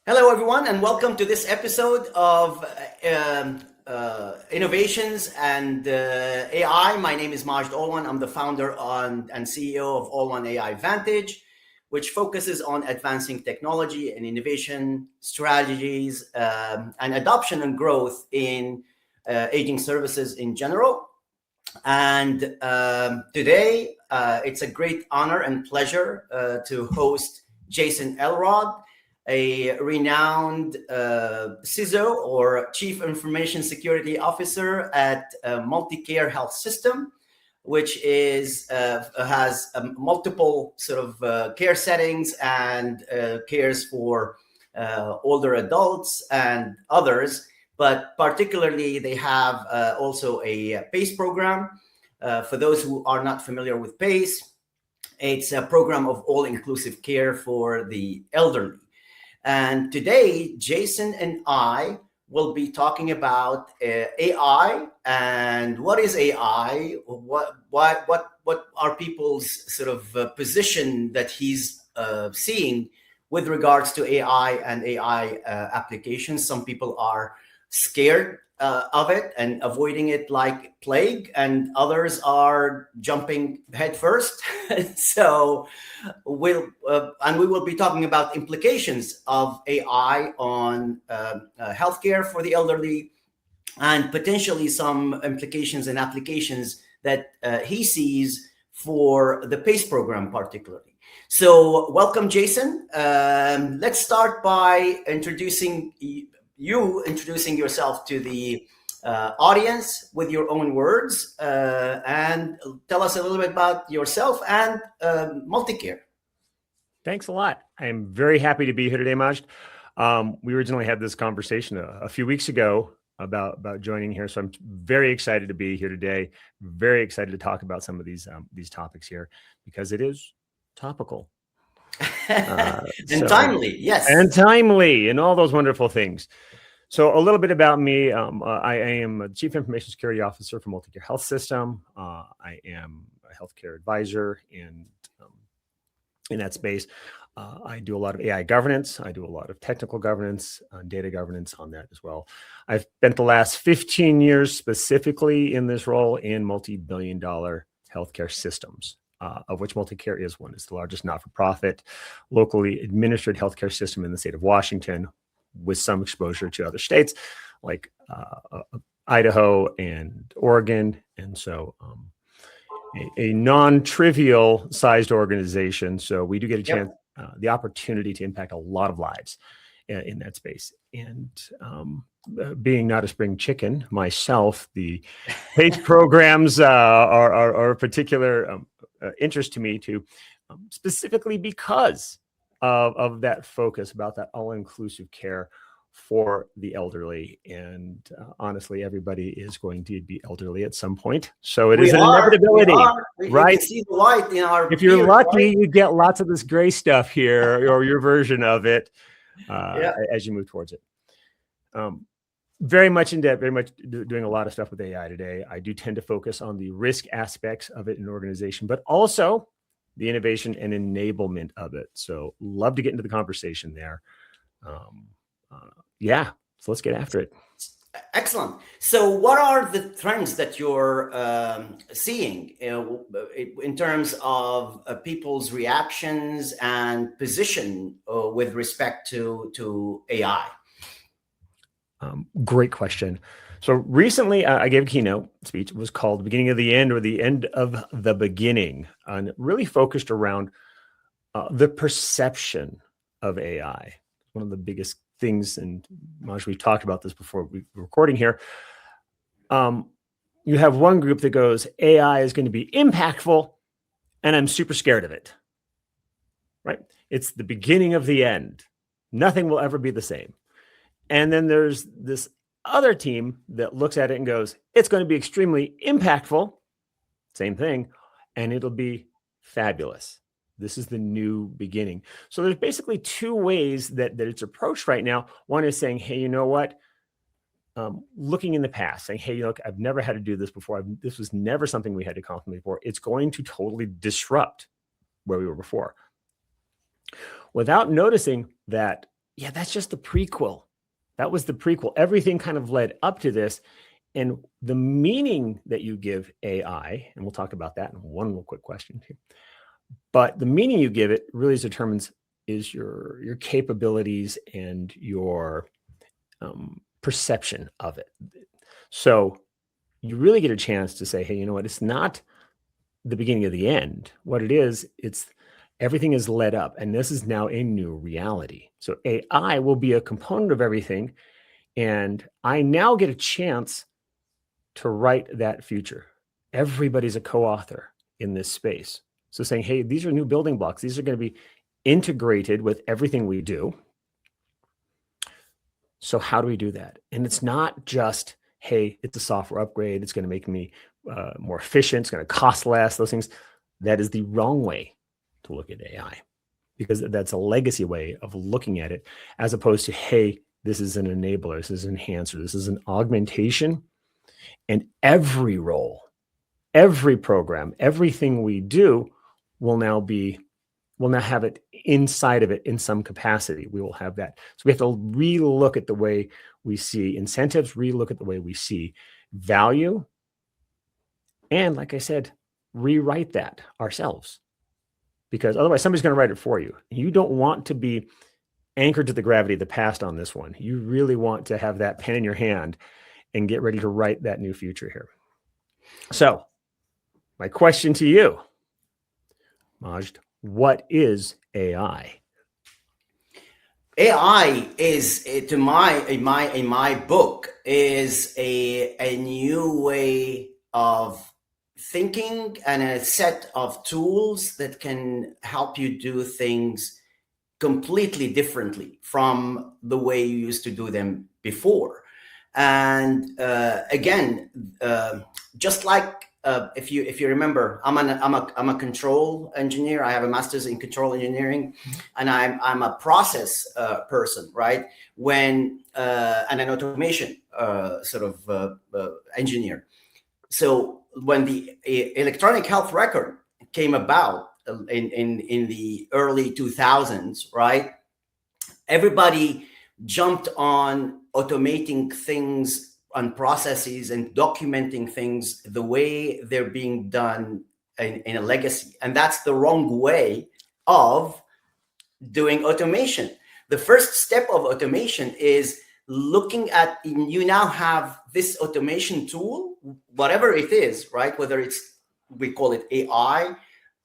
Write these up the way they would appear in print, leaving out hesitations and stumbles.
Hello, everyone, and welcome to this episode of Innovations and AI. My name is Majd-Alwan. I'm the founder and CEO of All-One AIVantAge, which focuses on advancing technology and innovation strategies and adoption and growth in aging services in general. And today, it's a great honor and pleasure to host Jason Elrod, a renowned CISO or Chief Information Security Officer at MultiCare Health System, which has multiple sort of care settings and cares for older adults and others. But particularly, they have also a PACE program. For those who are not familiar with PACE, it's a program of all-inclusive care for the elderly. And today, Jason and I will be talking about AI and what is AI, what are people's sort of position that he's seeing with regards to AI and AI applications. Some people are scared of it and avoiding it like plague, and others are jumping headfirst. So we will be talking about implications of AI on healthcare for the elderly, and potentially some implications and applications that he sees for the PACE program particularly. So welcome, Jason. Let's start by introducing yourself to the audience with your own words, and tell us a little bit about yourself and MultiCare. Thanks a lot. I'm very happy to be here today, Majd. We originally had this conversation a few weeks ago about joining here, so I'm very excited to be here today. Very excited to talk about some of these topics here because it is topical. And timely, yes. And timely, and all those wonderful things. So a little bit about me. I am a Chief Information Security Officer for MultiCare Health System. I am a healthcare advisor in that space. I do a lot of AI governance. I do a lot of technical governance, data governance on that as well. I've spent the last 15 years specifically in this role in multi-billion-dollar healthcare systems, of which MultiCare is one. It's the largest not-for-profit, locally administered healthcare system in the state of Washington, with some exposure to other states like Idaho and Oregon. And so a non-trivial sized organization. So we do get a chance, the opportunity to impact a lot of lives in that space. And being not a spring chicken myself, the PACE programs are a particular interest to me too, specifically because of that focus about that all-inclusive care for the elderly. And honestly, everybody is going to be elderly at some point. So it is an inevitability, right? You can see the light in our if you're lucky, you get lots of this gray stuff here, or your version of it, as you move towards it. Very much in depth, very much doing a lot of stuff with AI today. I do tend to focus on the risk aspects of it in an organization, but also the innovation and enablement of it. So love to get into the conversation there. So let's get after it. Excellent. So what are the trends that you're seeing in terms of people's reactions and position with respect to AI? Great question. So recently I gave a keynote speech. It was called The Beginning of the End, or The End of the Beginning, and really focused around the perception of AI. One of the biggest things, and Maj, we've talked about this before we were recording here. You have one group that goes, AI is going to be impactful, and I'm super scared of it, right? It's the beginning of the end. Nothing will ever be the same. And then there's this other team that looks at it and goes, it's going to be extremely impactful, same thing, and it'll be fabulous. This is the new beginning. So there's basically two ways that it's approached right now. One is saying, hey, you know what? Looking in the past, saying, hey, look, I've never had to do this before. This was never something we had to contemplate before. It's going to totally disrupt where we were before. Without noticing that yeah, that's just the prequel. That was the prequel. Everything kind of led up to this. And the meaning that you give AI, and we'll talk about that in one real quick question here, but the meaning you give it really determines is your capabilities and your perception of it. So you really get a chance to say, hey, you know what? It's not the beginning of the end. What it is, it's everything is led up, and this is now a new reality. So AI will be a component of everything, and I now get a chance to write that future. Everybody's a co-author in this space. So saying, hey, these are new building blocks. These are going to be integrated with everything we do. So how do we do that? And it's not just, hey, it's a software upgrade. It's going to make me more efficient. It's going to cost less, those things. That is the wrong way to look at AI, because that's a legacy way of looking at it, as opposed to, hey, this is an enabler, this is an enhancer, this is an augmentation. And every role, every program, everything we do will now have it inside of it in some capacity. We will have that. So we have to relook at the way we see incentives, relook at the way we see value. And like I said, rewrite that ourselves, because otherwise somebody's going to write it for you. You don't want to be anchored to the gravity of the past on this one. You really want to have that pen in your hand and get ready to write that new future here. So my question to you, Majd, what is AI? AI is, in my book, is a new way of thinking and a set of tools that can help you do things completely differently from the way you used to do them before. And again, just like if you remember, I'm a control engineer. I have a master's in control engineering, and I'm a process person, right? And an automation engineer. So when the electronic health record came about in the early 2000s, right? Everybody jumped on automating things on processes and documenting things the way they're being done in a legacy. And that's the wrong way of doing automation. The first step of automation is looking at, you now have this automation tool, whatever it is, right? Whether it's, we call it AI,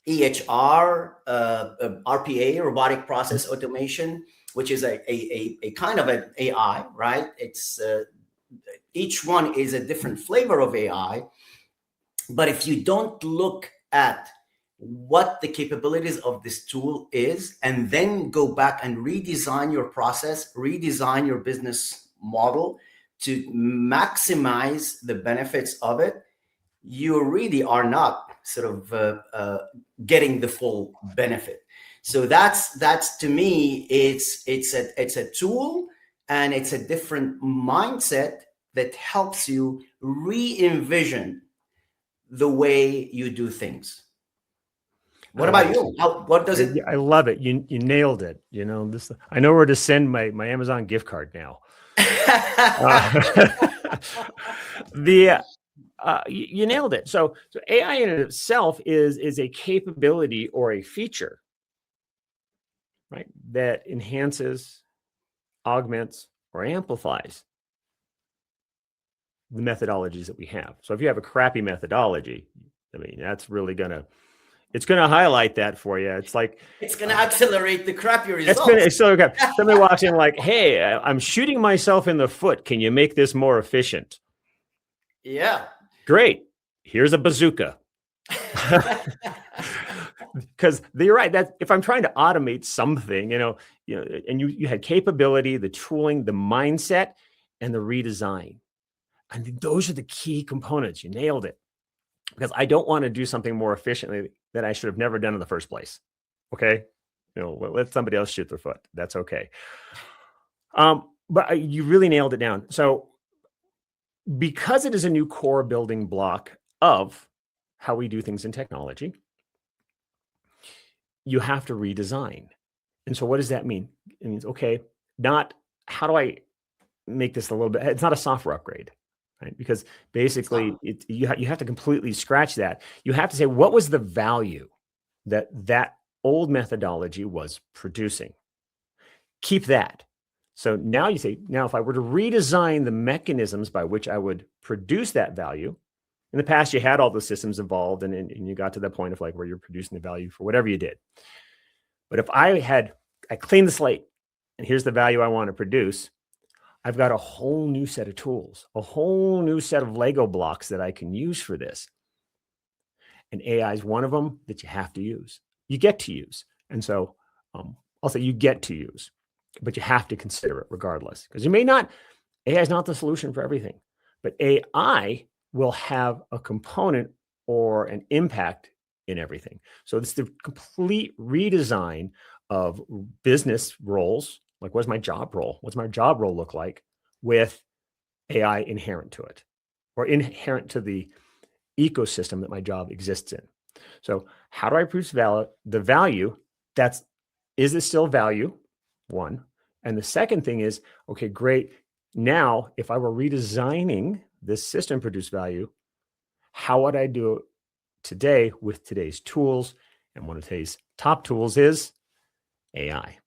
EHR, RPA, robotic process automation, which is a kind of an AI, right? It's each one is a different flavor of AI. But if you don't look at what the capabilities of this tool is, and then go back and redesign your process, redesign your business model to maximize the benefits of it, you really are not getting the full benefit. So that's to me, it's a tool, and it's a different mindset that helps you re-envision the way you do things. What about you? What does it? I love it. You nailed it. You know, this. I know where to send my Amazon gift card now. You nailed it. So AI in itself is a capability or a feature, right, that enhances, augments, or amplifies the methodologies that we have. So if you have a crappy methodology, I mean, that's really it's gonna highlight that for you. It's like it's gonna accelerate the crappy results. Somebody walks in like, "Hey, I'm shooting myself in the foot. Can you make this more efficient?" Yeah. Great. Here's a bazooka. Because you're right. That if I'm trying to automate something, and you had capability, the tooling, the mindset, and the redesign. I mean, those are the key components. You nailed it. Because I don't want to do something more efficiently that I should have never done in the first place. Okay. Let somebody else shoot their foot. That's okay. But you really nailed it down. So because it is a new core building block of how we do things in technology, you have to redesign. And so what does that mean? It means, okay, not how do I make this a little bit, it's not a software upgrade, right? Because basically you have to completely scratch that. You have to say, what was the value that that old methodology was producing? Keep that. So now you say, now if I were to redesign the mechanisms by which I would produce that value, in the past you had all the systems involved and you got to the point of like where you're producing the value for whatever you did. But if I cleaned the slate and here's the value I want to produce, I've got a whole new set of tools, a whole new set of Lego blocks that I can use for this. And AI is one of them that you have to use. You get to use. And so I'll say you get to use, but you have to consider it regardless. Because you may not, AI is not the solution for everything, but AI will have a component or an impact in everything. So it's the complete redesign of business roles. Like, what's my job role? What's my job role look like with AI inherent to it or inherent to the ecosystem that my job exists in? So how do I produce the value? Is it still value? One. And the second thing is, okay, great. Now, if I were redesigning this system produce value, how would I do it today with today's tools? And one of today's top tools is AI.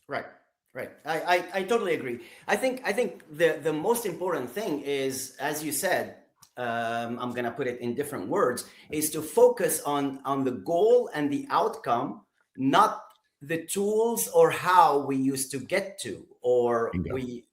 Right. Right. I totally agree. I think the most important thing is, as you said, I'm going to put it in different words, is to focus on the goal and the outcome, not the tools or how we used to get to, or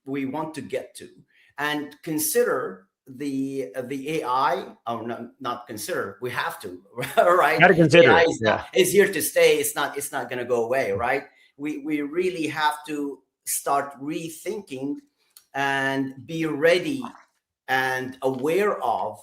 we want to get to, and consider the AI, or not consider, we have to, right? Got to consider AI it. is here to stay. It's not going to go away, right? We really have to start rethinking and be ready and aware of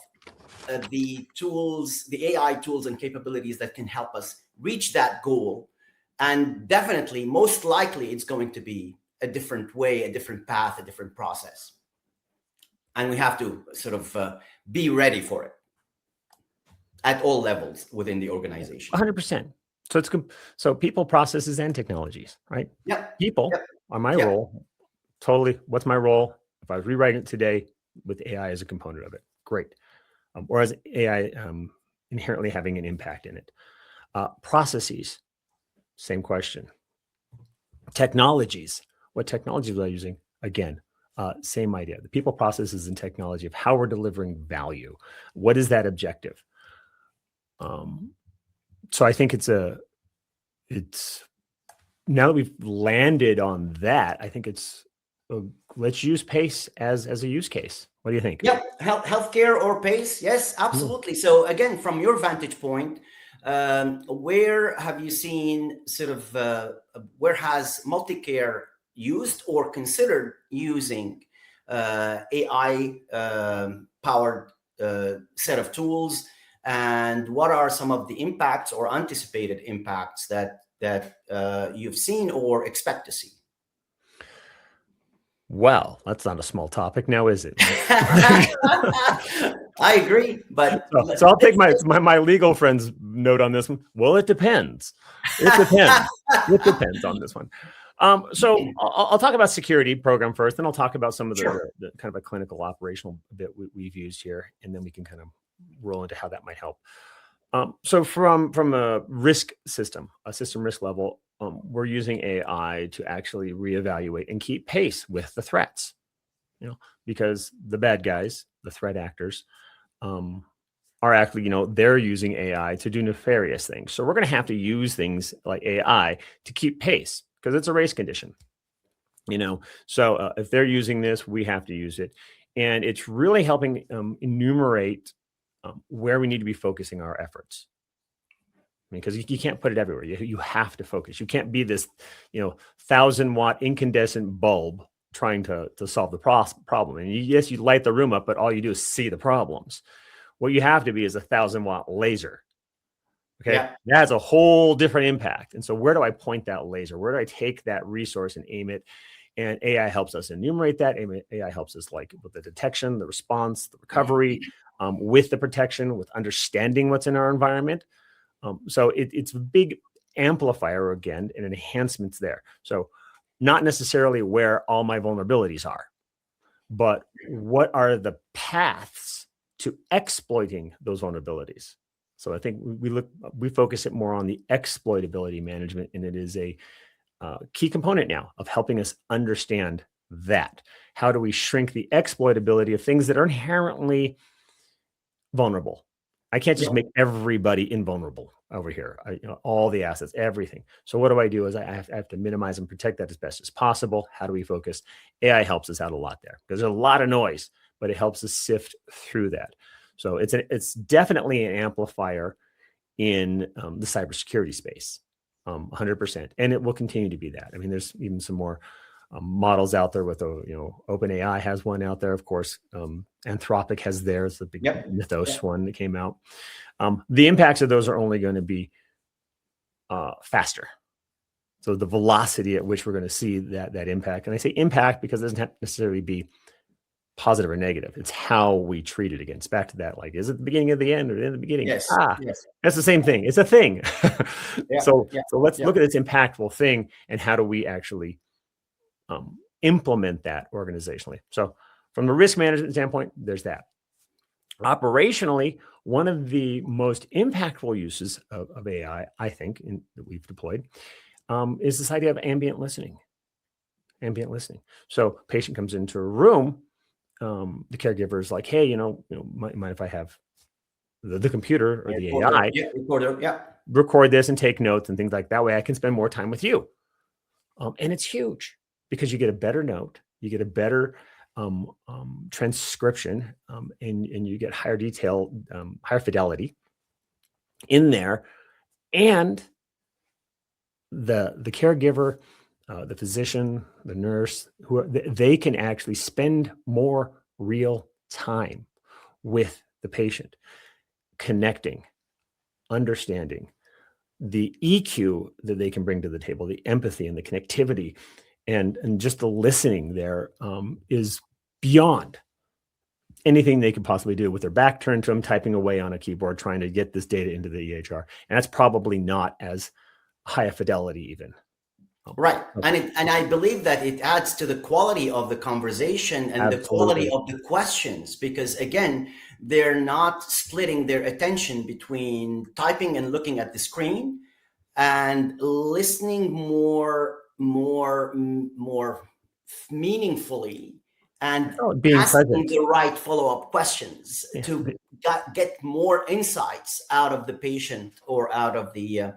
the tools, the AI tools and capabilities that can help us reach that goal. And definitely, most likely, it's going to be a different way, a different path, a different process. And we have to sort of be ready for it at all levels within the organization. 100%. So people, processes, and technologies, right? Yep. People are my role. Totally. What's my role? If I was rewriting it today with AI as a component of it, great. Or as AI inherently having an impact in it. Processes, same question. Technologies, what technologies are I using? Again, same idea. The people, processes, and technology of how we're delivering value. What is that objective? So I think it's now that we've landed on that, I think let's use PACE as a use case. What do you think? Yep, healthcare or PACE? Yes, absolutely. So again, from your vantage point, where have you seen sort of where has MultiCare used or considered using AI powered set of tools, and what are some of the impacts or anticipated impacts that you've seen or expect to see? Well, that's not a small topic now, is it? I agree, but so I'll take my legal friend's note on this one. Well, it depends. It depends. It depends on this one. So I'll talk about security program first, then I'll talk about some of the kind of a clinical operational bit we've used here, and then we can kind of roll into how that might help. So from a risk system, a system risk level, we're using AI to actually reevaluate and keep pace with the threats, because the bad guys, the threat actors, are actually, they're using AI to do nefarious things. So we're going to have to use things like AI to keep pace because it's a race condition, So if they're using this, we have to use it. And it's really helping enumerate where we need to be focusing our efforts. Because you can't put it everywhere. You have to focus. You can't be this, 1,000-watt incandescent bulb trying to solve the problem. And yes, you light the room up, but all you do is see the problems. What you have to be is a 1,000-watt laser. Okay, that has a whole different impact. And so where do I point that laser? Where do I take that resource and aim it? And AI helps us enumerate that. AI helps us like with the detection, the response, the recovery, with the protection, with understanding what's in our environment. So it's a big amplifier again and enhancements there. So not necessarily where all my vulnerabilities are, but what are the paths to exploiting those vulnerabilities. So I think we focus it more on the exploitability management, and it is a key component now of helping us understand that. How do we shrink the exploitability of things that are inherently vulnerable? I can't just make everybody invulnerable over here. All the assets, everything. So what do I do is I have to minimize and protect that as best as possible. How do we focus? AI helps us out a lot there because there's a lot of noise, but it helps us sift through that. So it's definitely an amplifier in the cybersecurity space, 100%, and it will continue to be that. I mean, there's even some more models out there with, OpenAI has one out there, of course. Anthropic has theirs, the big Mythos one that came out. The impacts of those are only going to be faster. So the velocity at which we're going to see that impact, and I say impact because it doesn't have to necessarily be positive or negative. It's how we treat it again. It's back to that, like, is it the beginning of the end or in the beginning? Yes. That's the same thing. It's a thing. So let's look at this impactful thing and how do we actually implement that organizationally. So from the risk management standpoint, there's that. Operationally, one of the most impactful uses of AI, I think, that we've deployed, is this idea of ambient listening. Ambient listening. So patient comes into a room, the caregiver is like, hey, mind if I have the computer or the AI record this and take notes and things like that way I can spend more time with you. And it's huge because you get a better note, you get a better transcription, and you get higher detail, higher fidelity in there. And the caregiver, the physician, the nurse, they can actually spend more real time with the patient, connecting, understanding, the EQ that they can bring to the table, the empathy and the connectivity, and just the listening there is beyond anything they could possibly do with their back turned to them, typing away on a keyboard, trying to get this data into the EHR. And that's probably not as high a fidelity even. Right. And I believe that it adds to the quality of the conversation and the quality of the questions, because again, they're not splitting their attention between typing and looking at the screen and listening more meaningfully and being asking present. the right follow-up questions to get more insights out of the patient or out of the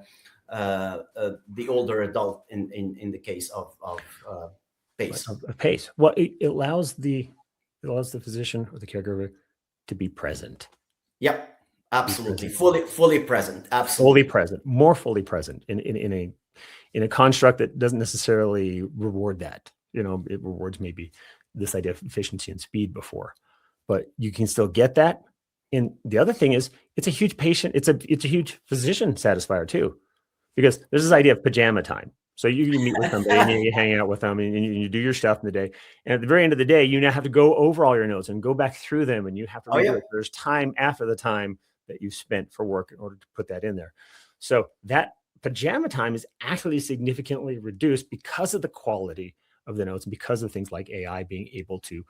older adult in the case of PACE. Well, it allows the physician or the caregiver to be present. Yep, absolutely, fully present. Absolutely, fully present, more fully present in a construct that doesn't necessarily reward that. It rewards maybe this idea of efficiency and speed before, but you can still get that. And the other thing is, it's a huge patient. It's a huge physician satisfier too. Because there's this idea of pajama time. So you meet with somebody and you hang out with them and you do your stuff in the day. And at the very end of the day, you now have to go over all your notes and go back through them. And you have to there's time after the time that you spent for work in order to put that in there. So that pajama time is actually significantly reduced because of the quality of the notes and because of things like AI being able to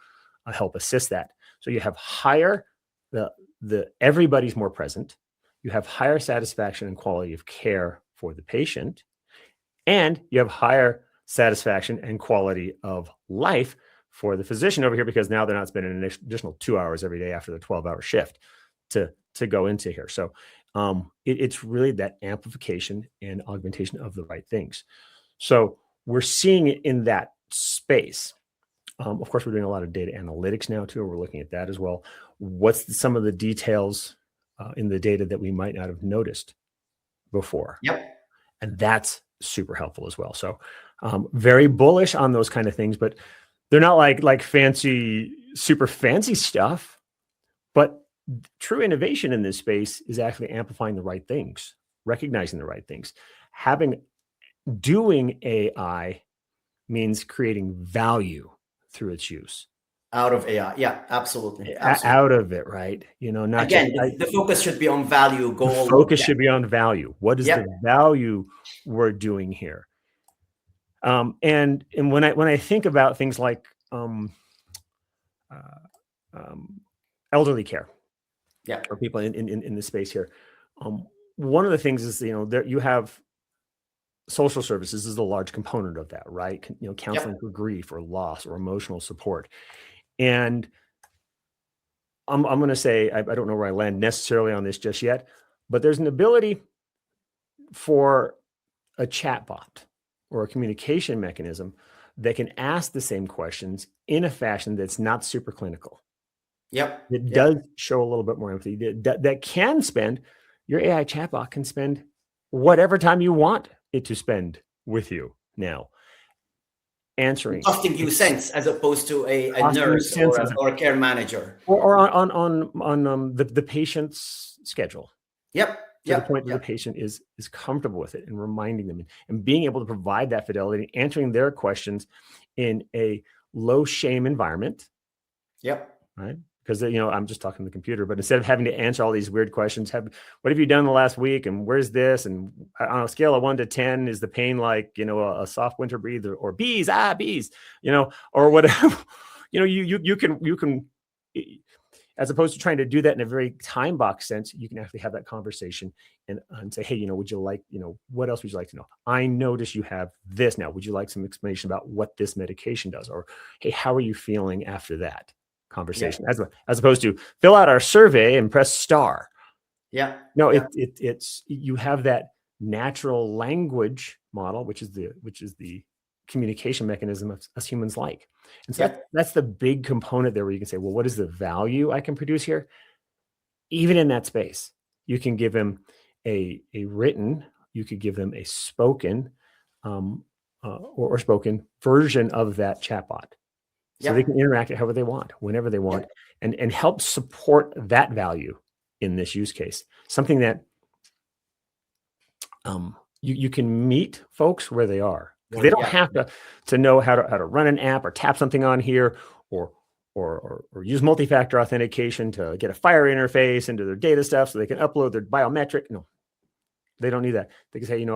help assist that. So you have higher, everybody's more present. You have higher satisfaction and quality of care for the patient, and you have higher satisfaction and quality of life for the physician over here, because now they're not spending an additional 2 hours every day after the 12-hour shift to go into here. So it's really that amplification and augmentation of the right things. So we're seeing it in that space. Of course, we're doing a lot of data analytics now too. We're looking at that as well. What's some of the details in the data that we might not have noticed before? Yep. And that's super helpful as well. So very bullish on those kind of things, but they're not like super fancy stuff, but true innovation in this space is actually amplifying the right things, recognizing the right things. Doing AI means creating value through its use. Out of AI. Yeah, absolutely. Out of it, right? Not again, the focus should be on value. Focus should be on value. What is the value we're doing here? And when I think about things like elderly care, Yeah. or people in the space here, one of the things is, there you have social services is a large component of that, right? Counseling Yep. for grief or loss or emotional support. And I'm going to say, I don't know where I land necessarily on this just yet, but there's an ability for a chatbot or a communication mechanism that can ask the same questions in a fashion that's not super clinical. Yep. It does show a little bit more empathy. That can spend, your AI chatbot can spend whatever time you want it to spend with you now, answering, Costing you cents as opposed to a costing you nurse cents or a care manager. or on the patient's schedule, Yep. to the point that the patient is comfortable with it, and reminding them and being able to provide that fidelity, answering their questions in a low shame environment. Yep. Right. Because, I'm just talking to the computer, but instead of having to answer all these weird questions, what have you done the last week? And where's this? And on a scale of 1 to 10, is the pain like, a soft winter breeze, or bees, or whatever, you can, as opposed to trying to do that in a very time box sense, you can actually have that conversation and say, hey, would you like, what else would you like to know? I notice you have this now. Would you like some explanation about what this medication does? Or, hey, how are you feeling after that conversation? As opposed to fill out our survey and press star. Yeah. No, it's you have that natural language model, which is the communication mechanism of us humans like. And so that's the big component there, where you can say, well, what is the value I can produce here? Even in that space, you can give them a written, you could give them a spoken or spoken version of that chatbot. So they can interact however they want, whenever they want, and help support that value in this use case. Something that you can meet folks where they are. They don't have to know how to run an app or tap something on here, or use multi-factor authentication to get a Fire interface into their data stuff so they can upload their biometric. No, they don't need that. They can say,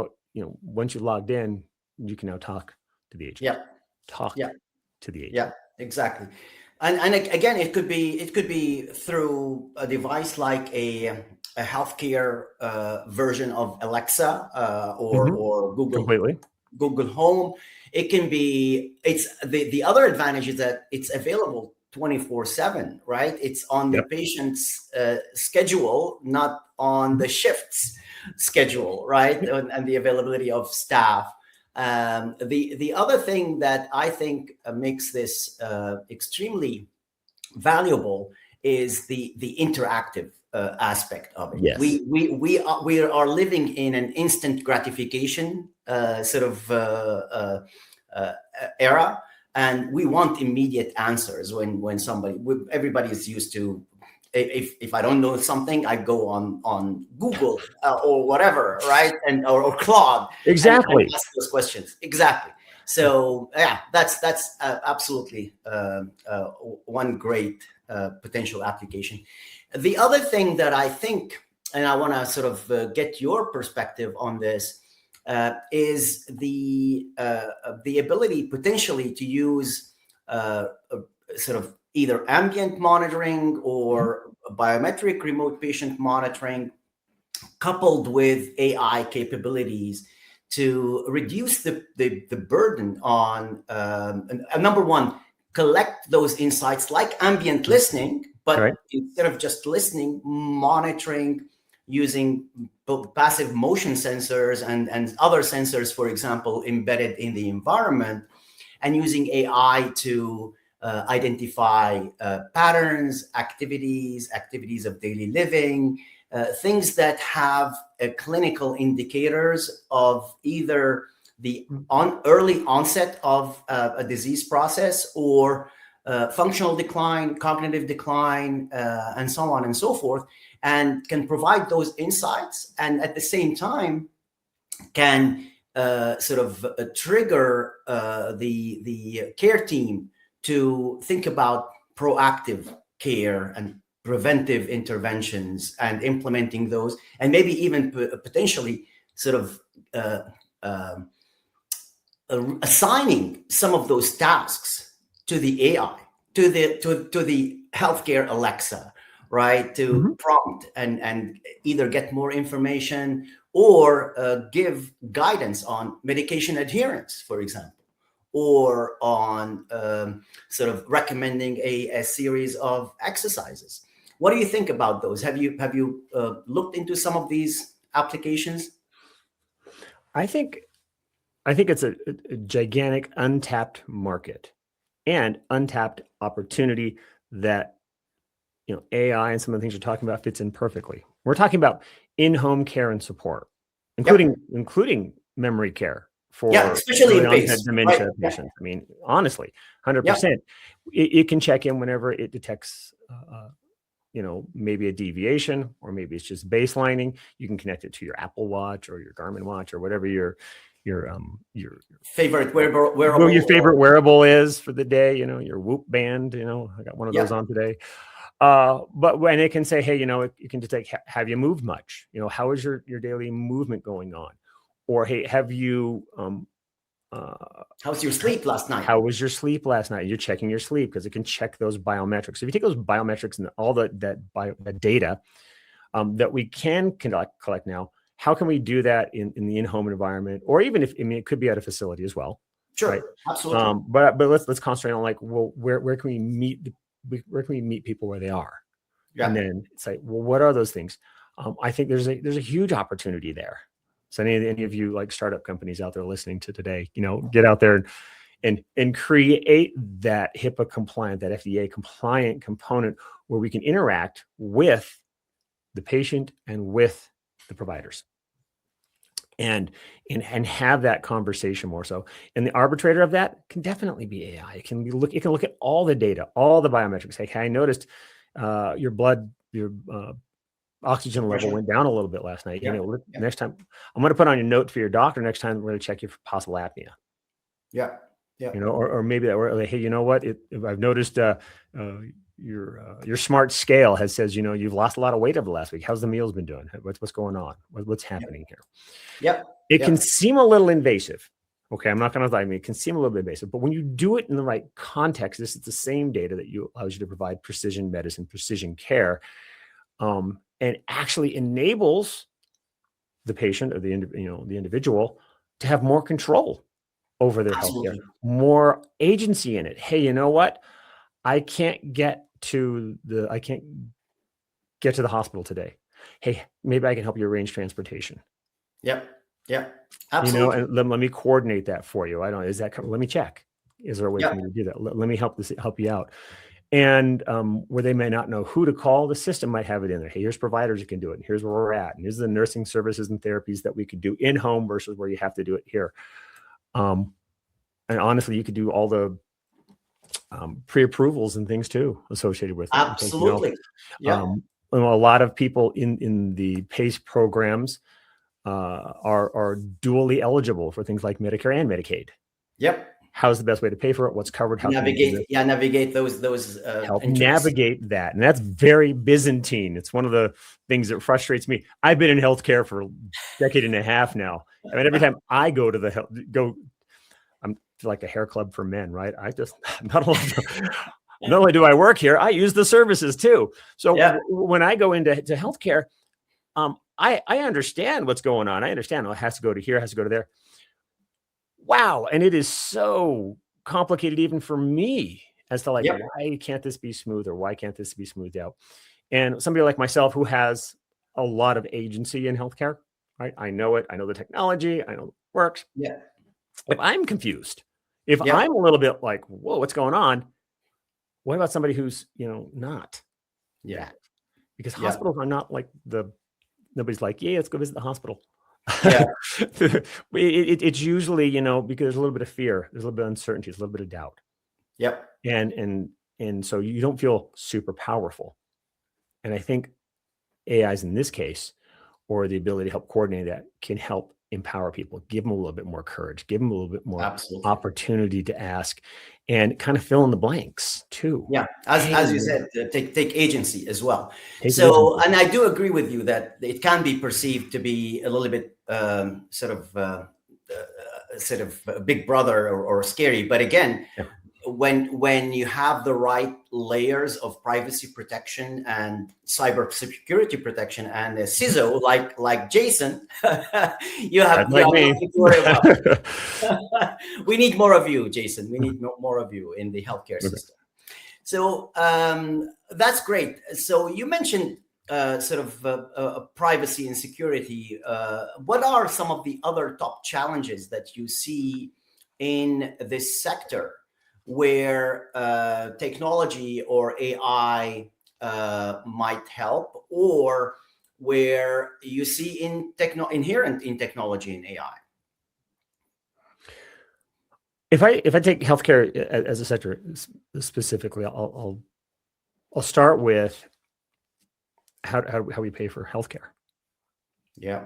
once you logged in, you can now talk to the agent. Talk to the agent. Yeah, exactly. And again, it could be through a device like a healthcare version of Alexa or Google Home. It can be. It's the other advantage is that it's available 24/7, right? It's on the patient's schedule, not on the shift's schedule, right? And the availability of staff. The other thing that I think makes this extremely valuable is the interactive aspect of it. Yes. We are living in an instant gratification era, and we want immediate answers when everybody is used to. If I don't know something, I go on Google or whatever, right? And or Claude. Exactly. And ask those questions. Exactly. So that's absolutely one great potential application. The other thing that I think, and I want to sort of get your perspective on this, is the ability potentially to use sort of either ambient monitoring or biometric remote patient monitoring, coupled with AI capabilities to reduce the burden on number one, collect those insights like ambient listening, but instead of just listening, monitoring using passive motion sensors and other sensors, for example, embedded in the environment, and using AI to identify patterns, activities of daily living, things that have clinical indicators of either the early onset of a disease process or functional decline, cognitive decline, and so on and so forth, and can provide those insights, and at the same time can sort of trigger the care team to think about proactive care and preventive interventions and implementing those, and maybe even potentially sort of assigning some of those tasks to the AI, to the healthcare Alexa, right? To prompt and either get more information or give guidance on medication adherence, for example, or on sort of recommending a series of exercises. What do you think about those? Have you looked into some of these applications? I think it's a gigantic untapped market and untapped opportunity that AI and some of the things you're talking about fits in perfectly. We're talking about in-home care and support, including memory care for especially in PACE, dementia patients. I mean, honestly, 100%. It can check in whenever it detects, maybe a deviation, or maybe it's just baselining. You can connect it to your Apple Watch or your Garmin watch or whatever your favorite wearable. Your favorite wearable is for the day. Your Whoop band. I got one of those on today. But when it can say, hey, it can detect, have you moved much? How is your daily movement going on? Or, hey, have you, how's your sleep last night? How was your sleep last night? You're checking your sleep because it can check those biometrics. So if you take those biometrics and all that data that we can collect now, how can we do that in the in-home environment? Or even it could be at a facility as well. Sure, right? absolutely. But let's concentrate on where can we meet people where they are? Yeah. And then it's like, well, what are those things? I think there's a huge opportunity there. So any of you like startup companies out there listening to today, get out there and create that HIPAA compliant, that FDA compliant component where we can interact with the patient and with the providers. And have that conversation more so. And the arbitrator of that can definitely be AI. It can look at all the data, all the biometrics. Hey, I noticed your oxygen level went down a little bit last night. Next time I'm going to put on your note for your doctor. Next time we're going to check you for possible apnea. Yeah. Or maybe that, or hey, you know what? I've noticed your smart scale says you've lost a lot of weight over the last week. How's the meals been doing? What's going on? What's happening here? It can seem a little invasive. Okay, I'm not going to lie. It can seem a little bit invasive, but when you do it in the right context, this is the same data that allows you to provide precision medicine, precision care, and actually enables the patient or the individual to have more control over their healthcare, more agency in it. Hey, you know what? I can't get to the hospital today. Hey, maybe I can help you arrange transportation. Yep. Absolutely. And let me coordinate that for you. Let me check. Is there a way for me to do that? Let me help you out. And where they may not know who to call, the system might have it in there. Hey, here's providers who can do it. And here's where we're at. And here's the nursing services and therapies that we could do in home versus where you have to do it here. And honestly, you could do all the pre-approvals and things too associated with it. Absolutely. A lot of people in the PACE programs are dually eligible for things like Medicare and Medicaid. Yep. How's the best way to pay for it? What's covered? How navigate those help navigate that. And that's very Byzantine. It's one of the things that frustrates me. I've been in healthcare for a decade and a half now. I mean, every time I go to I'm like a hair club for men, right? Not only do I work here, I use the services too. So when I go into healthcare, I understand what's going on. I understand it has to go to here, it has to go to there. Wow. And it is so complicated even for me as to why can't this be smooth, or why can't this be smoothed out? And somebody like myself who has a lot of agency in healthcare, right? I know it. I know the technology. I know it works. Yeah. If I'm confused, if I'm a little bit like, whoa, what's going on? What about somebody who's, not? Yeah. Because hospitals are not like nobody's like, let's go visit the hospital. Yeah. It's usually, because there's a little bit of fear, there's a little bit of uncertainty, there's a little bit of doubt. Yep. And so you don't feel super powerful. And I think AIs in this case, or the ability to help coordinate that, can help empower people, give them a little bit more courage, give them a little bit more opportunity to ask, and kind of fill in the blanks too. Yeah, as you said, take agency as well. And I do agree with you that it can be perceived to be a little bit sort of a big brother or scary. But again, Yeah. when you have the right layers of privacy protection and cyber security protection and a CISO like Jason, you have Like me. nothing to worry about. We need more of you, Jason. We need more of you in the healthcare system. So that's great. So you mentioned privacy and security. What are some of the other top challenges that you see in this sector where technology or AI might help, or where you see inherent in technology and AI? If I take healthcare as a sector specifically, I'll start with how we pay for healthcare. Yeah,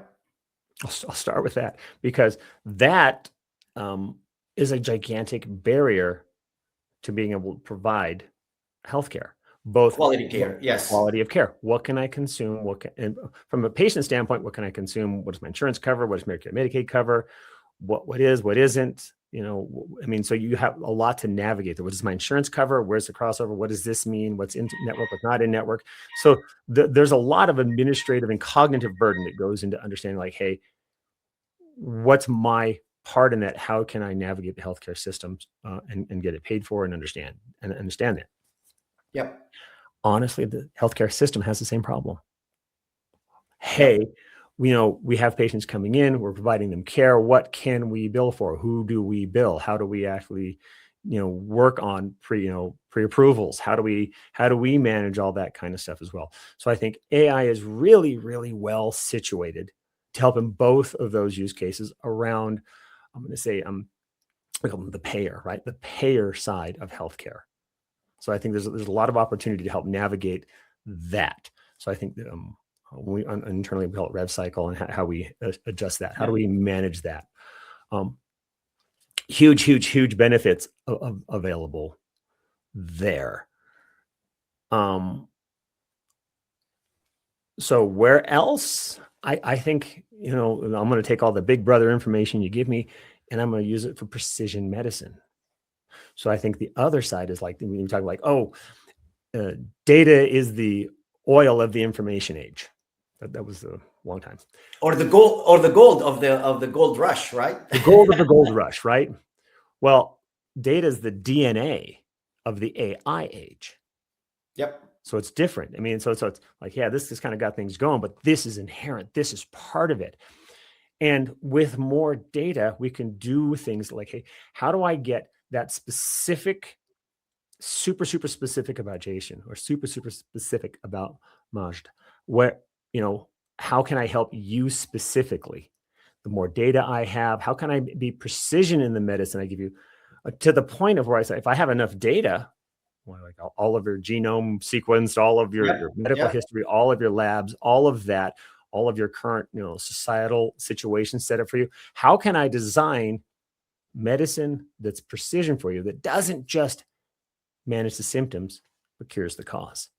I'll start with that, because that is a gigantic barrier to being able to provide healthcare, both quality care. Yes, quality of care. What can I consume? And from a patient standpoint, what can I consume? What does my insurance cover? What does Medicare, Medicaid cover? What is, what isn't? So you have a lot to navigate. What does my insurance cover? Where's the crossover? What does this mean? What's in network? What's not in network? So there's a lot of administrative and cognitive burden that goes into understanding, like, hey, what's my part in that? How can I navigate the healthcare systems and get it paid for and understand that? Yep. Honestly, the healthcare system has the same problem. Hey, we have patients coming in, we're providing them care. What can we bill for? Who do we bill? How do we actually, work on pre-approvals? How do we manage all that kind of stuff as well? So I think AI is really, really well situated to help in both of those use cases around, I'm going to say, we call them the payer, right? The payer side of healthcare. So I think there's a lot of opportunity to help navigate that. So I think that, we internally we call it rev cycle, and how we adjust that. How do we manage that? Huge benefits available there. So where else? I think, I'm going to take all the big brother information you give me, and I'm going to use it for precision medicine. So I think the other side is like, when you talk like, data is the oil of the information age. That was a long time. Or the gold of the gold rush, right? The gold of the gold rush, right? Well, data is the DNA of the AI age. Yep. So it's different. So it's like, this kind of got things going, but this is inherent. This is part of it. And with more data, we can do things like, hey, how do I get that specific, super specific about Jason, or super specific about Majd? How can I help you specifically? The more data I have, how can I be precision in the medicine I give you, to the point of where I say, if I have enough data, like all of your genome sequenced, all of your medical history, all of your labs, all of that, all of your current, societal situation set up for you, how can I design medicine that's precision for you, that doesn't just manage the symptoms, but cures the cause?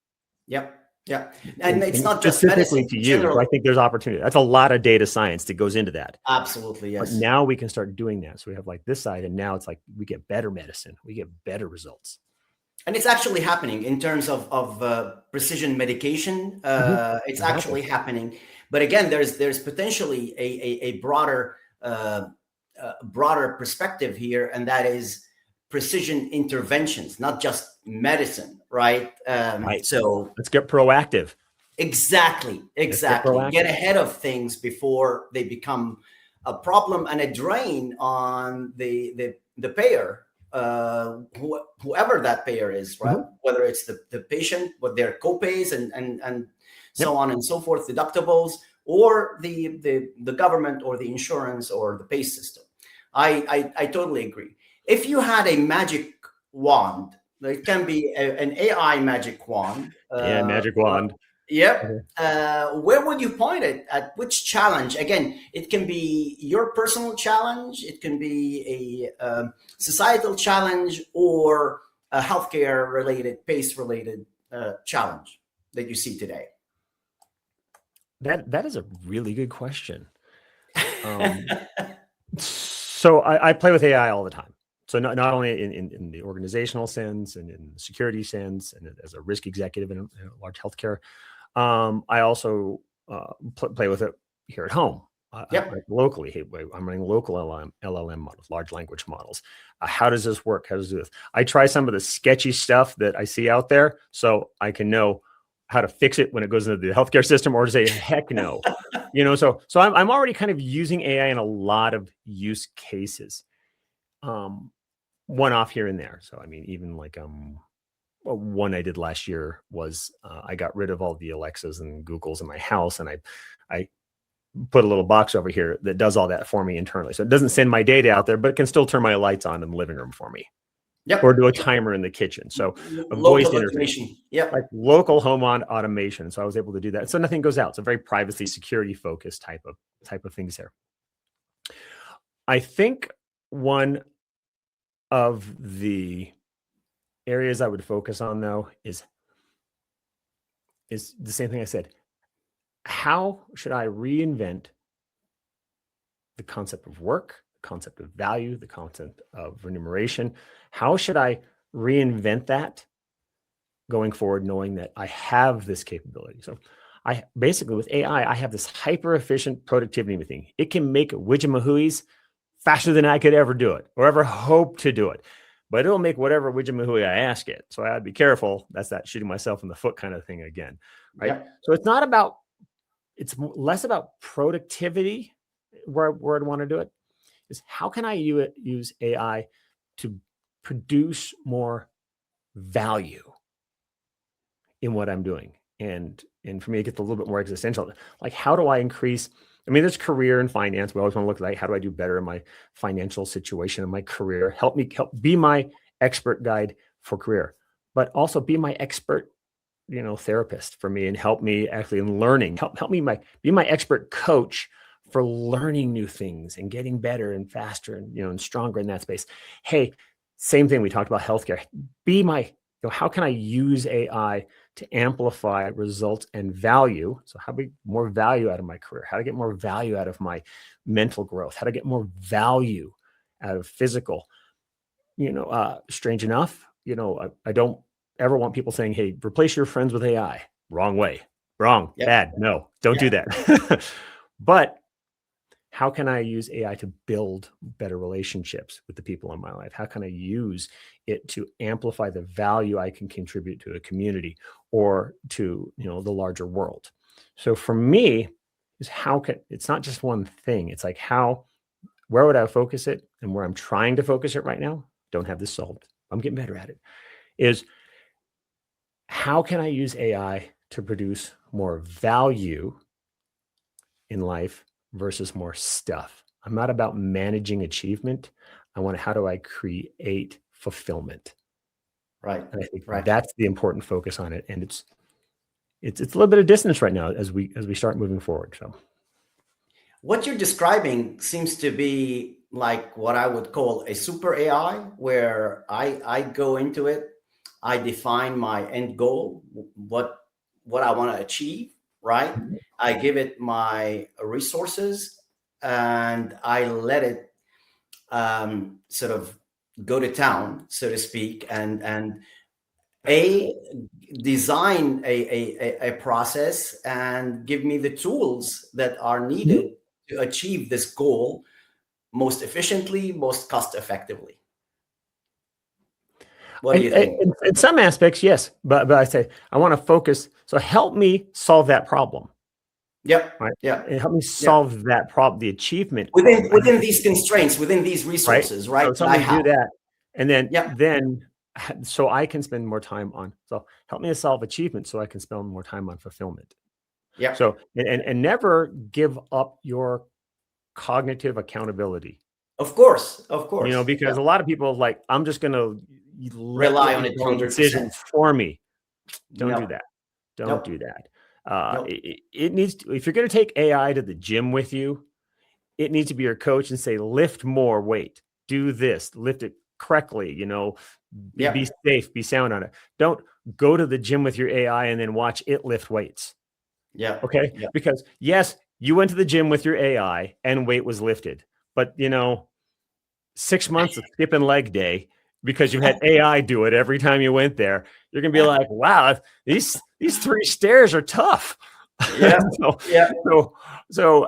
Yep. Yeah. And it's not just specifically medicine, to you. So I think there's opportunity. That's a lot of data science that goes into that. Absolutely. Yes. But now we can start doing that. So we have like this side, and now it's like we get better medicine. We get better results. And it's actually happening in terms of precision medication. It's actually happening. But again, there's potentially a broader perspective here, and that is precision interventions, not just medicine, right? Right. So let's get proactive. Exactly. Get ahead of things before they become a problem and a drain on the payer, whoever that payer is, right? Whether it's the patient with their copays and so on and so forth, deductibles, or the government or the insurance or the pay system. I totally agree. If you had a magic wand, it can be an AI magic wand. Magic wand. Yep. Where would you point it at? Which challenge? Again, it can be your personal challenge. It can be a societal challenge, or a healthcare related, PACE related challenge that you see today. That is a really good question. So I play with AI all the time. So not only in the organizational sense and in the security sense and as a risk executive in a large healthcare, I also play with it here at home. Locally. Hey, I'm running local LLM models, large language models. How does this work? How does it do this? I try some of the sketchy stuff that I see out there so I can know how to fix it when it goes into the healthcare system, or to say, heck no. So I'm already kind of using AI in a lot of use cases. One off here and there. So, I mean, even like one I did last year was I got rid of all the Alexas and Googles in my house, and I put a little box over here that does all that for me internally. So it doesn't send my data out there, but it can still turn my lights on in the living room for me. Yep. Or do a timer in the kitchen. So a voice interface, like local home automation. So I was able to do that. So nothing goes out. It's a very privacy, security focused type of things there. I think one of the areas I would focus on, though, is the same thing I said. How should I reinvent the concept of work, the concept of value, the concept of remuneration? How should I reinvent that going forward, knowing that I have this capability? So I basically, with AI, I have this hyper efficient productivity thing. It can make widget-mahooies faster than I could ever do it or ever hope to do it. But it'll make whatever widget-mahooie I ask it. So I have to be careful. That's that shooting myself in the foot kind of thing again, right? Yeah. So it's less about productivity where I'd want to do it, is how can I use AI to produce more value in what I'm doing? And for me, it gets a little bit more existential. Like, how do I increase? I mean, there's career and finance. We always want to look at, like, how do I do better in my financial situation in my career? Help be my expert guide for career, but also be my expert, therapist for me, and help me actually in learning. Help me be my expert coach for learning new things and getting better and faster and and stronger in that space. Hey, same thing we talked about healthcare. Be my how can I use AI to amplify results and value? So how to get more value out of my career? How to get more value out of my mental growth? How to get more value out of physical? Strange enough, I don't ever want people saying, "Hey, replace your friends with AI." Wrong way. Wrong. Yep. Bad. No, don't do that. But how can I use AI to build better relationships with the people in my life? How can I use it to amplify the value I can contribute to a community or to, the larger world? So for me, it's not just one thing. It's like, where would I focus it? And where I'm trying to focus it right now, don't have this solved. I'm getting better at it. Is how can I use AI to produce more value in life versus more stuff? I'm not about managing achievement. How do I create fulfillment? Right. And I think that's the important focus on it. And it's a little bit of distance right now as we start moving forward. So what you're describing seems to be like what I would call a super AI, where I go into it, I define my end goal, what I want to achieve, right? Mm-hmm. I give it my resources and I let it sort of go to town, so to speak, and design a process and give me the tools that are needed to achieve this goal most efficiently, most cost effectively. What do you think? In some aspects, yes, but I say I want to focus. So help me solve that problem. Yep. Right. Yeah. And help me solve that problem, the achievement within these constraints, within these resources, right? So help me do that, and then so I can spend more time on. So help me to solve achievement, so I can spend more time on fulfillment. Yeah. So and never give up your cognitive accountability. Of course. Because a lot of people like, I'm just going to rely on it 100%. Decisions for me. Don't do that. Don't do that. It needs to, if you're going to take AI to the gym with you, it needs to be your coach and say, lift more weight, do this, lift it correctly, be safe, be sound on it. Don't go to the gym with your AI and then watch it lift weights. Yeah. Okay. Yeah. Because yes, you went to the gym with your AI and weight was lifted, but 6 months of skip and leg day because you had AI do it every time you went there, you're going to be like, wow, these 3 stairs are tough. Yeah. So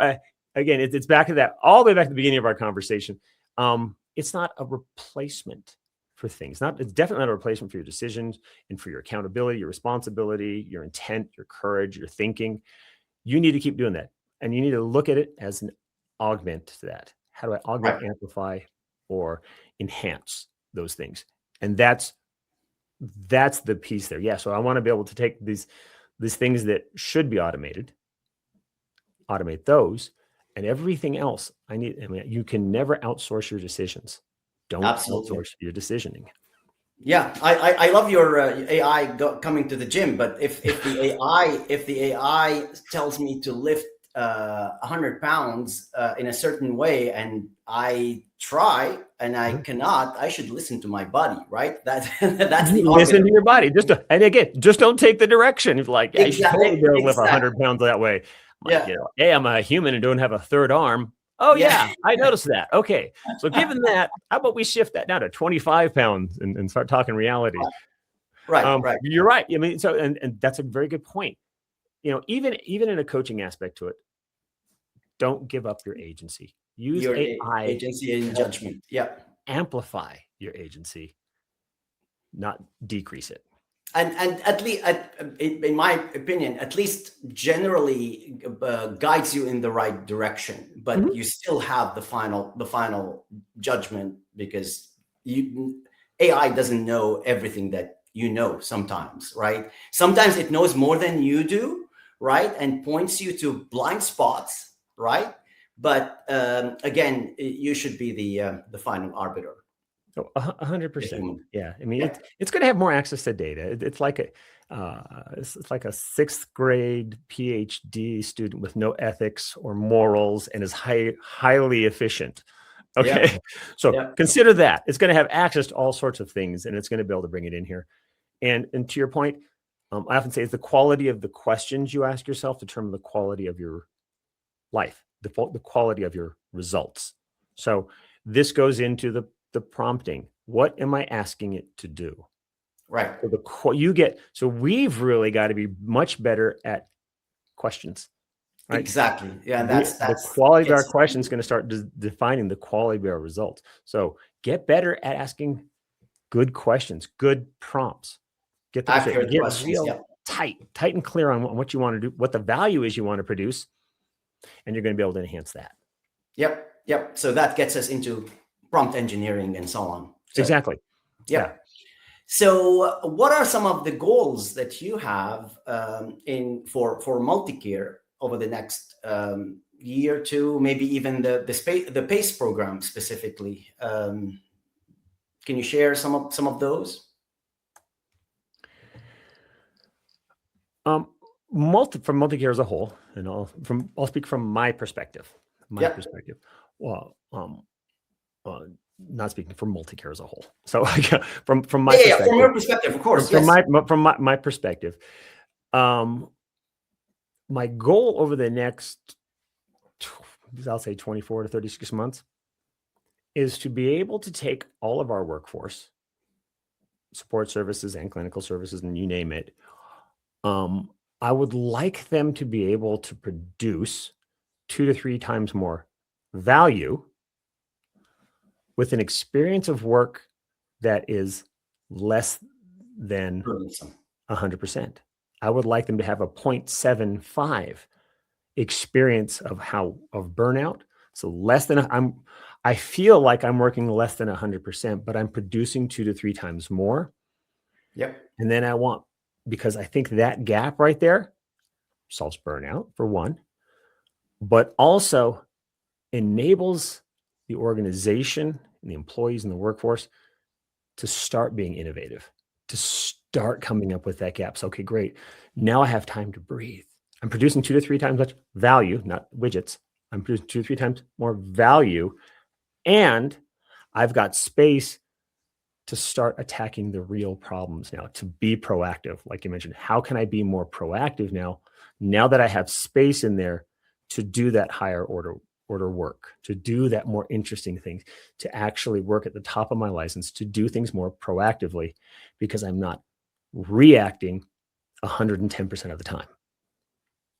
again, it's back to that, all the way back to the beginning of our conversation. It's not a replacement for things. It's definitely not a replacement for your decisions and for your accountability, your responsibility, your intent, your courage, your thinking. You need to keep doing that. And you need to look at it as an augment to that. How do I augment, amplify, or enhance those things? And that's the piece there. Yeah. So I want to be able to take these things that should be automated, automate those, and everything else. You can never outsource your decisions. Don't outsource your decisioning. Yeah, I love your AI coming to the gym, but if the AI tells me to lift 100 pounds in a certain way, and I try and I cannot, I should listen to my body, right? That's the listen to your body. Just don't take the direction. It's like, yeah, exactly. You should totally lift 100 pounds that way. Like, hey, I'm a human and don't have a third arm. Oh yeah, I noticed that. Okay, so given that, how about we shift that down to 25 pounds and start talking reality? Right. You're right. I mean, so and that's a very good point. Even in a coaching aspect to it, don't give up your agency. Use your AI agency and judgment. Yeah. Amplify your agency, not decrease it. And at least, in my opinion, at least generally guides you in the right direction. But you still have the final judgment, because AI doesn't know everything that you know. Sometimes, right? Sometimes it knows more than you do, right? And points you to blind spots, right? But again, you should be the final arbiter. 100%. Yeah. I mean, it's going to have more access to data. It's like it's like a 6th grade PhD student with no ethics or morals and is highly efficient. Okay. Yeah. So consider that. It's going to have access to all sorts of things, and it's going to be able to bring it in here. And to your point, I often say it's the quality of the questions you ask yourself determine the quality of your life, the quality of your results. So this goes into the prompting. What am I asking it to do? Right. So we've really got to be much better at questions. Right? Exactly. Yeah. That's the quality of our questions is going to start defining the quality of our results. So get better at asking good questions, good prompts. Get real tight and clear on what you want to do, what the value is you want to produce, and you're going to be able to enhance that. Yep. So that gets us into prompt engineering and so on. Exactly. Yeah. So what are some of the goals that you have for MultiCare over the next year or two, maybe even the PACE program specifically? Can you share some of those? From MultiCare as a whole, and I'll speak from my perspective. Well, not speaking from MultiCare as a whole. So from my perspective, from your perspective, of course. From my perspective, my goal over the next, I'll say 24 to 36 months, is to be able to take all of our workforce, support services and clinical services, and you name it. I would like them to be able to produce 2 to 3 times more value with an experience of work that is less than 100%. I would like them to have a 0.75 experience of burnout. So less than I feel like I'm working less than 100%, but I'm producing 2 to 3 times more. Yep. And then because I think that gap right there solves burnout for one, but also enables the organization and the employees and the workforce to start being innovative, to start coming up with that gap. So, okay, great. Now I have time to breathe. I'm producing 2 to 3 times much value, not widgets. I'm producing 2 to 3 times more value. And I've got space to start attacking the real problems now, to be proactive. Like you mentioned, how can I be more proactive now that I have space in there to do that higher order order work, to do that more interesting thing, to actually work at the top of my license, to do things more proactively, because I'm not reacting 110% of the time.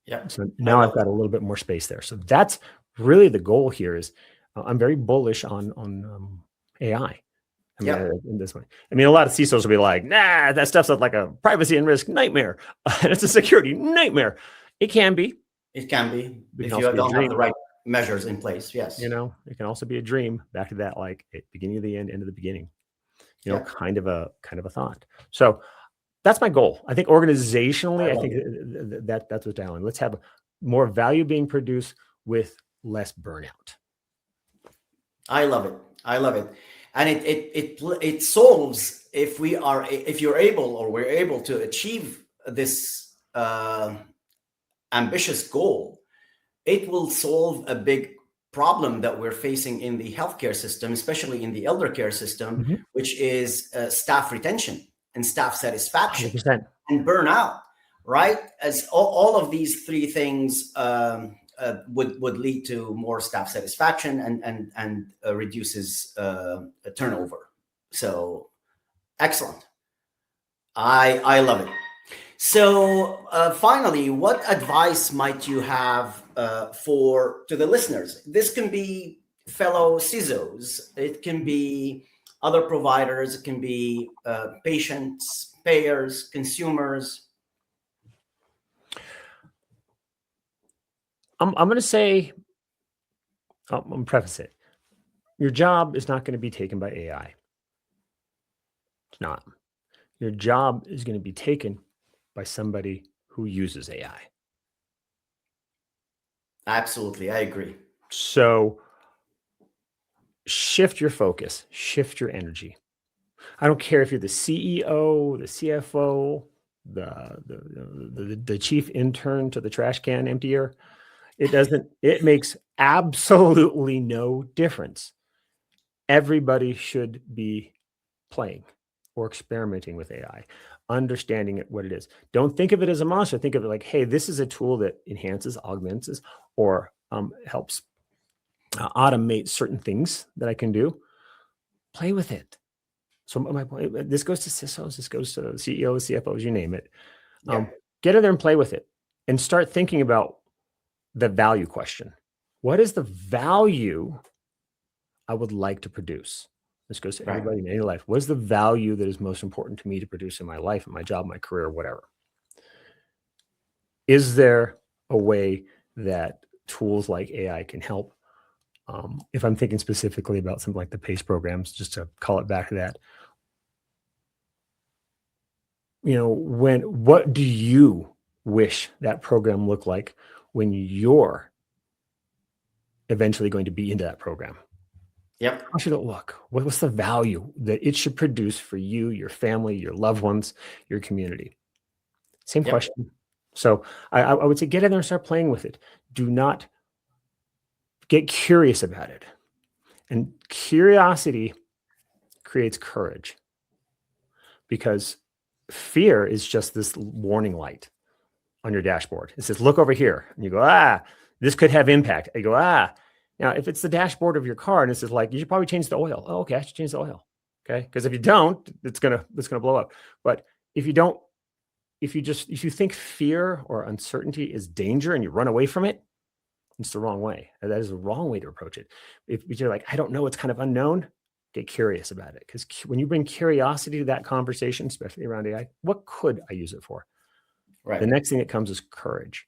Yeah. So now I've got a little bit more space there. So that's really the goal here. Is I'm very bullish on AI. I mean, in this way, I mean, a lot of CISOs will be like, nah, that stuff's like a privacy and risk nightmare. And it's a security nightmare. It can be. It can be It if can you also be a don't have dream. the right measures in place. Yes. You know, it can also be a dream. Back to that, like beginning of the end of the beginning. You know, kind of a thought. So that's my goal. I think organizationally, I think that's what's dialing. Let's have more value being produced with less burnout. I love it. I love it. And it solves, if you're able, or we're able to achieve this ambitious goal, it will solve a big problem that we're facing in the healthcare system, especially in the elder care system, which is staff retention and staff satisfaction 100%. and burnout, right? As all of these three things would lead to more staff satisfaction and reduces turnover. So excellent. I love it. So finally, what advice might you have to the listeners? This can be fellow CISOs, it can be other providers, it can be patients, payers, consumers. I'm going to say, I'm going to preface it. Your job is not going to be taken by AI. It's not. Your job is going to be taken by somebody who uses AI. Absolutely. I agree. So shift your focus, shift your energy. I don't care if you're the CEO, the CFO, the chief intern to the trash can emptier. It makes absolutely no difference. Everybody should be playing or experimenting with AI, understanding it, what it is. Don't think of it as a monster. Think of it like, hey, this is a tool that enhances, augments, or helps automate certain things that I can do. Play with it. So my point, this goes to CISOs, this goes to CEOs, CFOs, you name it. Get in there and play with it and start thinking about the value question. What is the value I would like to produce? This goes to everybody in any life. What is the value that is most important to me to produce in my life, in my job, my career, whatever? Is there a way that tools like AI can help? If I'm thinking specifically about something like the PACE programs, just to call it back to that, what do you wish that program looked like when you're eventually going to be into that program? Yep. How should it look? What's the value that it should produce for you, your family, your loved ones, your community? Same question. So I would say get in there and start playing with it. Do not get curious about it. And curiosity creates courage, because fear is just this warning light on your dashboard. It says, look over here. And you go, this could have impact. I go, Now, if it's the dashboard of your car and it says, like, you should probably change the oil. Oh, okay, I should change the oil. Okay. Because if you don't, it's gonna blow up. But if you don't, if you think fear or uncertainty is danger and you run away from it, it's the wrong way. That is the wrong way to approach it. If you're like, I don't know, it's kind of unknown, get curious about it. Because when you bring curiosity to that conversation, especially around AI, what could I use it for? The next thing that comes is courage.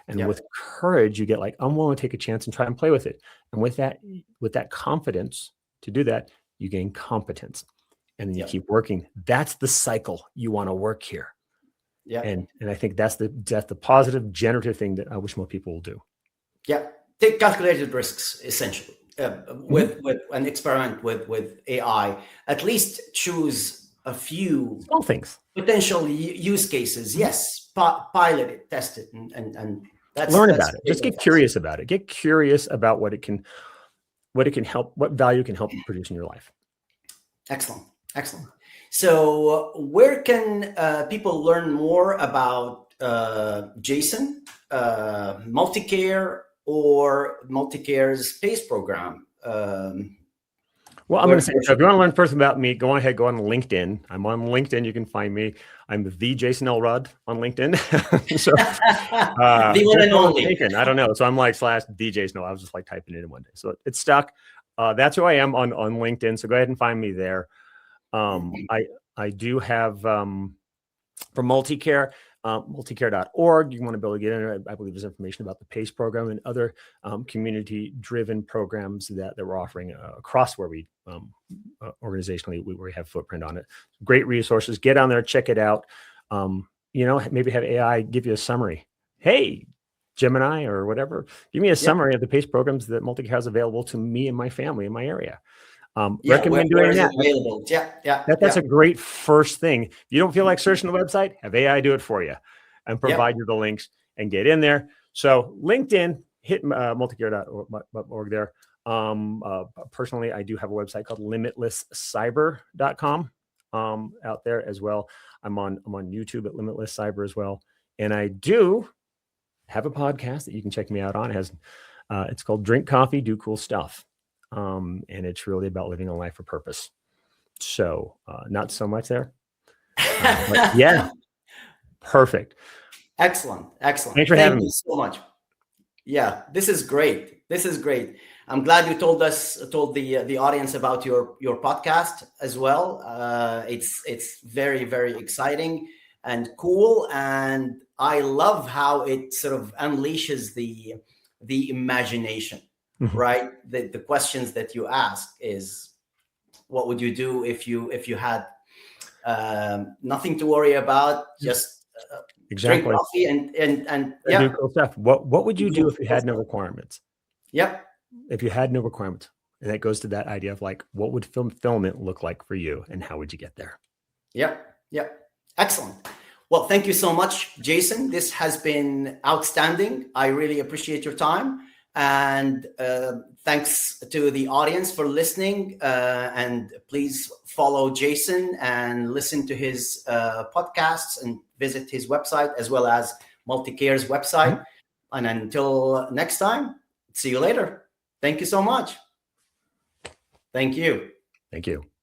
And with courage, you get like, I'm willing to take a chance and try and play with it. And with that confidence to do that, you gain competence. And then you keep working. That's the cycle you want to work here. Yeah. And I think that's the positive generative thing that I wish more people will do. Yeah. Take calculated risks, essentially. With an experiment with AI, at least choose a few small things, potential use cases. Yes, pilot it, test it, and learn about it. Just get curious about it. Get curious about what it can help, what value can help produce in your life. Excellent. So, where can people learn more about Jason, MultiCare, or MultiCare's PACE program? Well, I'm going to say, so if you want to learn first about me, go on LinkedIn. I'm on LinkedIn. You can find me. I'm the Jason Elrod on LinkedIn. So the one and only. I don't know. So I'm like /the Jason. I was just like typing it in one day. So it's stuck. That's who I am on LinkedIn. So go ahead and find me there. I do have from MultiCare, multicare.org. You want to be able to get in there. I believe there's information about the PACE program and other community-driven programs that we're offering across where we organizationally we have footprint on it. Great resources. Get on there, check it out. Maybe have AI give you a summary. Hey, Gemini or whatever, give me a summary of the PACE programs that MultiCare has available to me and my family in my area. Recommend doing that. Available. That's a great first thing. If you don't feel like searching the website, have AI do it for you and provide you the links and get in there. So LinkedIn, hit multicare.org there. Personally, I do have a website called limitlesscyber.com out there as well. I'm on YouTube at Limitless Cyber as well. And I do have a podcast that you can check me out on. It's called Drink Coffee, Do Cool Stuff. And it's really about living a life of purpose. So not so much there. But yeah, perfect. Excellent. Thanks for having me so much. Yeah, this is great. I'm glad you told the audience about your podcast as well. It's very, very exciting and cool. And I love how it sort of unleashes the imagination. Mm-hmm. Right. The questions that you ask is, what would you do if you had nothing to worry about, just drink coffee and do cool stuff. What would you do if you had no requirements? Yep. If you had no requirements, and that goes to that idea of like, what would fulfillment look like for you, and how would you get there? Yep. Excellent. Well, thank you so much, Jason. This has been outstanding. I really appreciate your time. And thanks to the audience for listening. And please follow Jason and listen to his podcasts and visit his website as well as MultiCare's website. Mm-hmm. And until next time, see you later. Thank you so much. Thank you. Thank you.